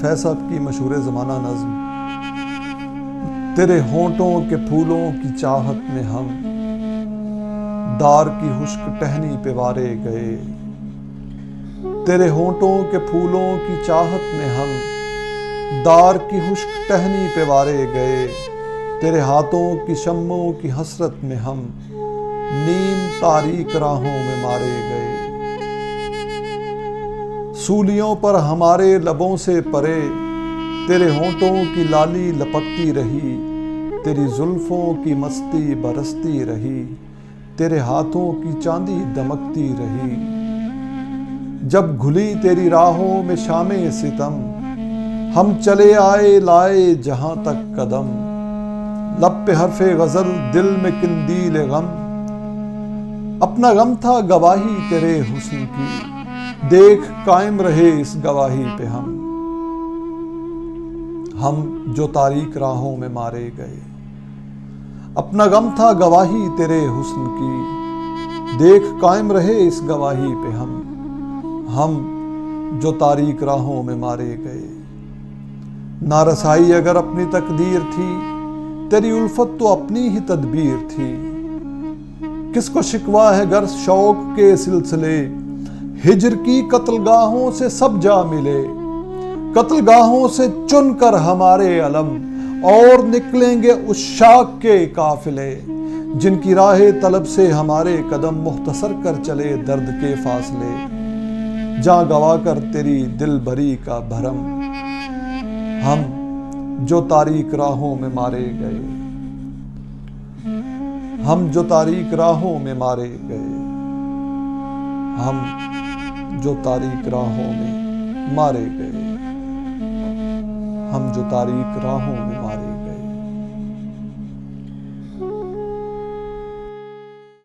فیصل کی مشہور زمانہ نظم۔ تیرے ہونٹوں کے پھولوں کی چاہت میں ہم دار کی خشک ٹہنی پہ وارے گئے۔ تیرے ہونٹوں کے پھولوں کی چاہت میں ہم دار کی خشک ٹہنی پہ وارے گئے۔ تیرے ہاتھوں کی شمعوں کی حسرت میں ہم نیم تاریک راہوں میں مارے گئے۔ سولیوں پر ہمارے لبوں سے پرے تیرے ہونٹوں کی لالی لپکتی رہی۔ تیری زلفوں کی مستی برستی رہی، تیرے ہاتھوں کی چاندی دمکتی رہی۔ جب گھلی تیری راہوں میں شام ستم، ہم چلے آئے لائے جہاں تک قدم۔ لب پہ حرف غزل دل میں قندیل غم، اپنا غم تھا گواہی تیرے حسن کی، دیکھ قائم رہے اس گواہی پہ ہم جو تاریک راہوں میں مارے گئے۔ اپنا غم تھا گواہی تیرے حسن کی، دیکھ قائم رہے اس گواہی پہ ہم جو تاریک راہوں میں مارے گئے۔ نارسائی اگر اپنی تقدیر تھی، تیری الفت تو اپنی ہی تدبیر تھی۔ کس کو شکوہ ہے گر شوق کے سلسلے، ہجر کی قتل گاہوں سے سب جا ملے۔ قتل گاہوں سے چن کر ہمارے علم، اور نکلیں گے عشاق کے قافلے۔ جن کی راہ طلب سے ہمارے قدم، مختصر کر چلے درد کے فاصلے۔ جاں گوا کر تیری دل بری کا بھرم، ہم جو تاریک راہوں میں مارے گئے۔ ہم جو تاریک راہوں میں مارے گئے۔ ہم جو تاریک راہوں میں مارے گئے۔ ہم جو تاریک راہوں میں